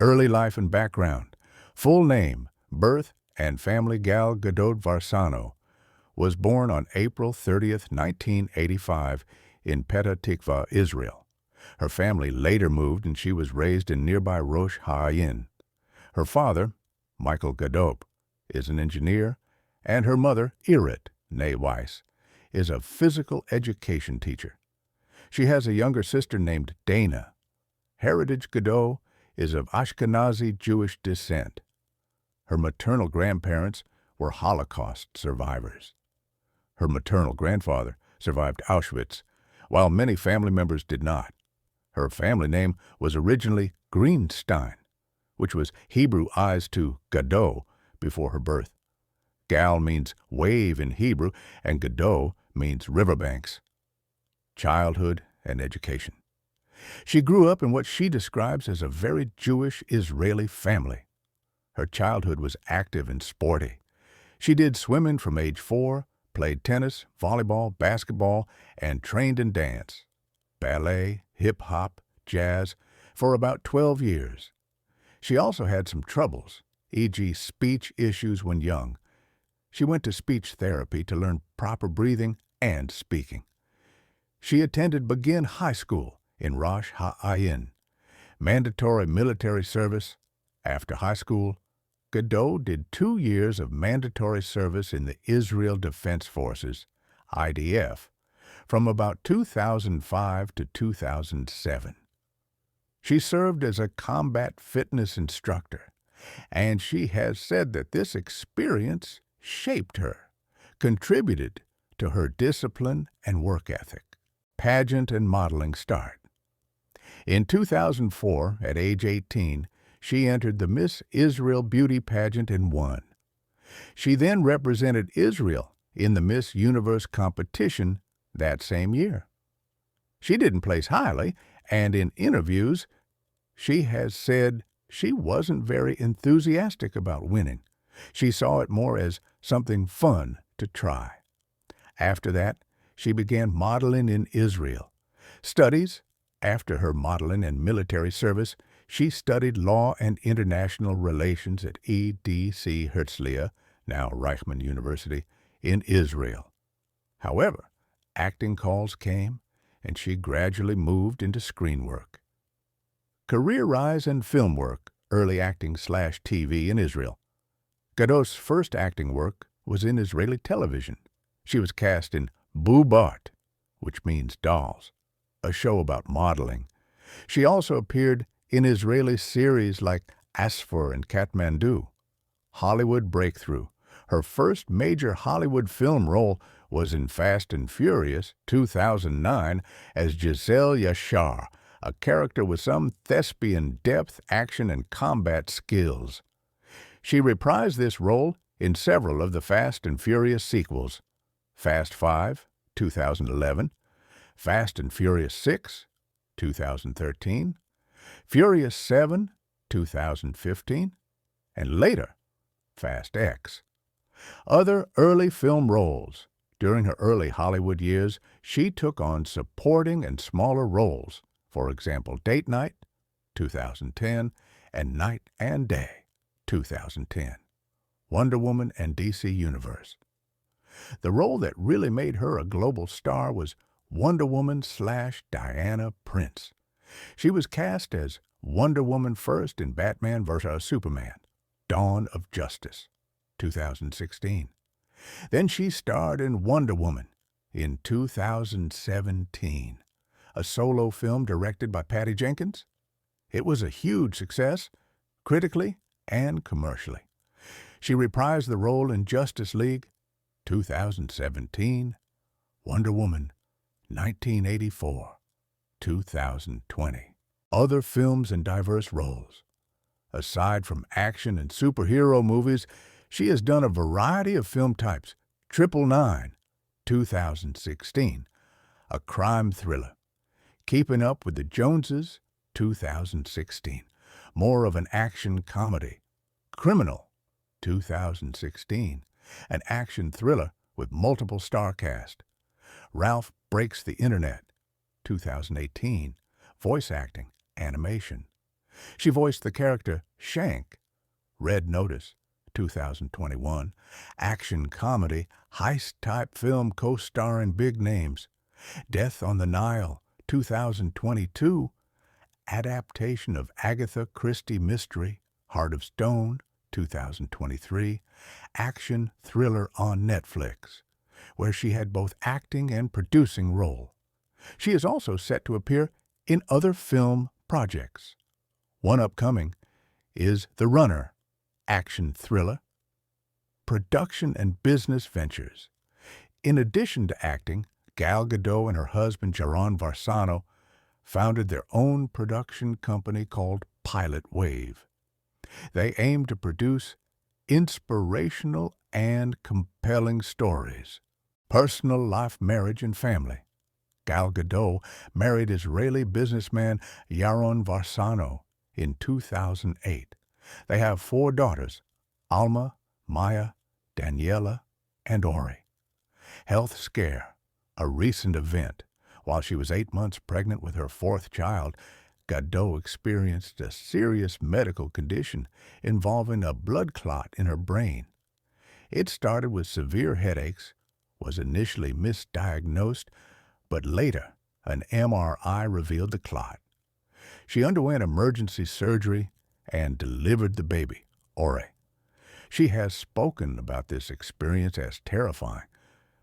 Early life and background. Full name, birth, and family. Gal Gadot Varsano was born on April 30th, 1985 in Petah Tikva, Israel. Her family later moved and she was raised in nearby Rosh Ha'ayin. Her father, Michael Gadot, is an engineer, and her mother, Irit, née Weiss, is a physical education teacher. She has a younger sister named Dana. Heritage Gadot is of Ashkenazi Jewish descent. Her maternal grandparents were Holocaust survivors. Her maternal grandfather survived Auschwitz, while many family members did not. Her family name was originally Greenstein, which was Hebrew eyes to Gadot before her birth. Gal means wave in Hebrew, and Gadot means riverbanks. Childhood and education. She grew up in what she describes as a very Jewish Israeli family. Her childhood was active and sporty. She did swimming from age 4, played tennis, volleyball, basketball, and trained in dance, ballet, hip-hop, jazz, for about 12 years. She also had some troubles, e.g. speech issues when young. She went to speech therapy to learn proper breathing and speaking. She attended Begin High School in Rosh Ha'ayin. Mandatory military service. After high school, Gadot did 2 years of mandatory service in the Israel Defense Forces, IDF, from about 2005 to 2007. She served as a combat fitness instructor, and she has said that this experience shaped her, contributed to her discipline and work ethic. Pageant and modeling start. In 2004, at age 18, she entered the Miss Israel Beauty pageant and won. She then represented Israel in the Miss Universe competition that same year. She didn't place highly, and in interviews, she has said she wasn't very enthusiastic about winning. She saw it more as something fun to try. After that, she began modeling in Israel. Studies. After her modeling and military service, she studied law and international relations at EDC Herzliya, now Reichman University, in Israel. However, acting calls came, and she gradually moved into screen work. Career rise and film work, early acting/TV in Israel. Gadot's first acting work was in Israeli television. She was cast in Bubot, which means dolls, a show about modeling. She also appeared in Israeli series like Asfur and Kathmandu. Hollywood breakthrough. Her first major Hollywood film role was in Fast and Furious 2009 as Gisele Yashar, a character with some thespian depth, action, and combat skills. She reprised this role in several of the Fast and Furious sequels: Fast 5, 2011, Fast and Furious 6, 2013, Furious 7, 2015, and later, Fast X. Other early film roles. During her early Hollywood years, she took on supporting and smaller roles, for example, Date Night, 2010, and Night and Day, 2010, Wonder Woman and DC Universe. The role that really made her a global star was Wonder Woman/Diana Prince. She was cast as Wonder Woman first in Batman vs. Superman, Dawn of Justice, 2016. Then she starred in Wonder Woman in 2017, a solo film directed by Patty Jenkins. It was a huge success, critically and commercially. She reprised the role in Justice League, 2017, Wonder Woman, 1984, 2020. Other films and diverse roles. Aside from action and superhero movies, she has done a variety of film types. 999, 2016, a crime thriller. Keeping Up with the Joneses, 2016, more of an action comedy. Criminal, 2016, an action thriller with multiple star cast. Ralph Breaks the Internet, 2018, voice acting, animation. She voiced the character Shank, Red Notice, 2021, action comedy, heist-type film co-starring big names, Death on the Nile, 2022, adaptation of Agatha Christie mystery, Heart of Stone, 2023, action thriller on Netflix, where she had both acting and producing role. She is also set to appear in other film projects. One upcoming is The Runner, action thriller, production and business ventures. In addition to acting, Gal Gadot and her husband Jaron Varsano founded their own production company called Pilot Wave. They aim to produce inspirational and compelling stories. Personal life, marriage, and family. Gal Gadot married Israeli businessman Yaron Varsano in 2008. They have 4 daughters, Alma, Maya, Daniela, and Ori. Health scare, a recent event. While she was 8 months pregnant with her 4th child, Gadot experienced a serious medical condition involving a blood clot in her brain. It started with severe headaches, was initially misdiagnosed, but later an MRI revealed the clot. She underwent emergency surgery and delivered the baby, Ori. She has spoken about this experience as terrifying,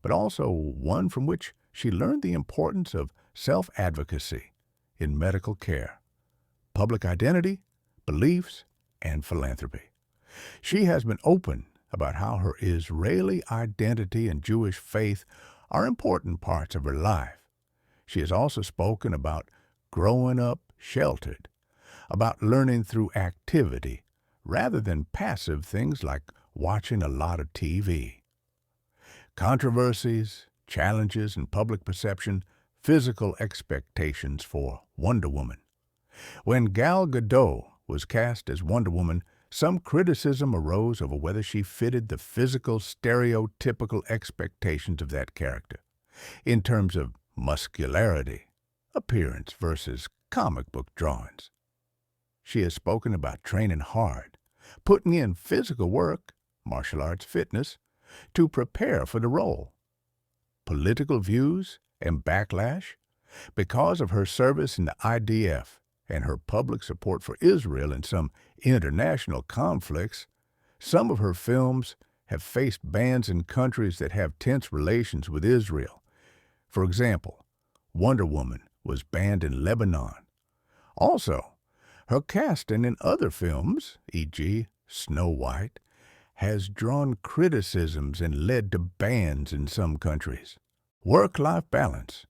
but also one from which she learned the importance of self-advocacy in medical care, public identity, beliefs, and philanthropy. She has been open about how her Israeli identity and Jewish faith are important parts of her life. She has also spoken about growing up sheltered, about learning through activity rather than passive things like watching a lot of TV. Controversies, challenges in public perception, physical expectations for Wonder Woman. When Gal Gadot was cast as Wonder Woman, some criticism arose over whether she fitted the physical stereotypical expectations of that character in terms of muscularity, appearance versus comic book drawings. She has spoken about training hard, putting in physical work, martial arts fitness, to prepare for the role. Political views and backlash. Because of her service in the IDF and her public support for Israel in some international conflicts, some of her films have faced bans in countries that have tense relations with Israel. For example, Wonder Woman was banned in Lebanon. Also, her casting in other films, e.g., Snow White, has drawn criticisms and led to bans in some countries. Work-life balance.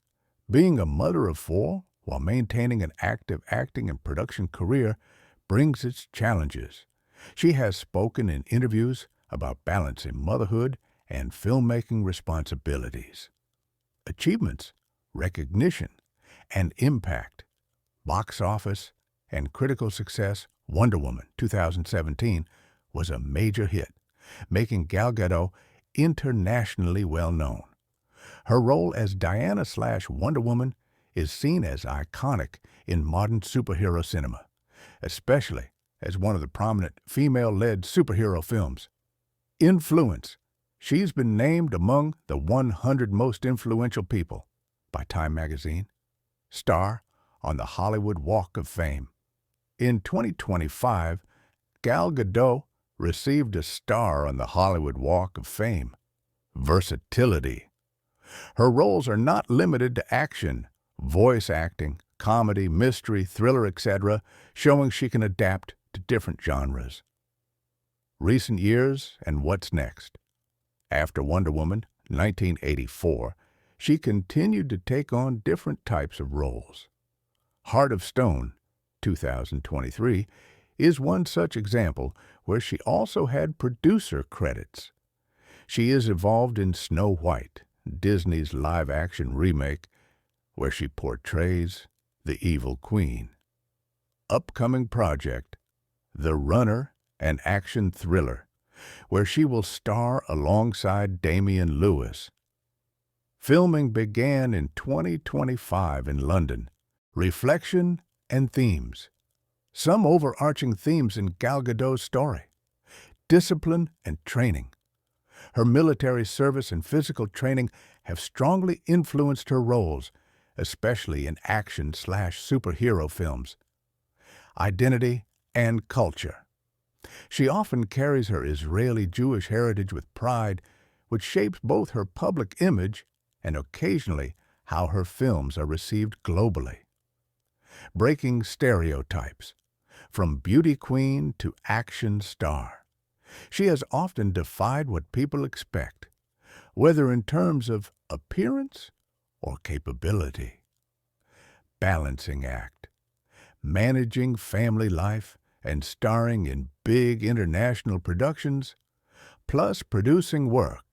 Being a mother of 4 while maintaining an active acting and production career brings its challenges. She has spoken in interviews about balancing motherhood and filmmaking responsibilities. Achievements, recognition, and impact. Box office and critical success. Wonder Woman 2017 was a major hit, making Gal Gadot internationally well known. Her role as Diana/Wonder Woman is seen as iconic in modern superhero cinema, especially as one of the prominent female-led superhero films. Influence. She's been named among the 100 most influential people by Time magazine. Star on the Hollywood Walk of Fame. In 2025, Gal Gadot received a star on the Hollywood Walk of Fame. Versatility. Her roles are not limited to action, voice acting, comedy, mystery, thriller, etc., showing she can adapt to different genres. Recent years and what's next. After Wonder Woman, 1984, she continued to take on different types of roles. Heart of Stone, 2023, is one such example where she also had producer credits. She is involved in Snow White, Disney's live-action remake, where she portrays the evil queen. Upcoming project, The Runner, an action thriller, where she will star alongside Damian Lewis. Filming began in 2025 in London. Reflection and themes. Some overarching themes in Gal Gadot's story: discipline and training. Her military service and physical training have strongly influenced her roles, especially in action/superhero films. Identity and culture. She often carries her Israeli Jewish heritage with pride, which shapes both her public image and occasionally how her films are received globally. Breaking stereotypes. From beauty queen to action star, she has often defied what people expect, whether in terms of appearance or capability. Balancing act. Managing family life and starring in big international productions, plus producing work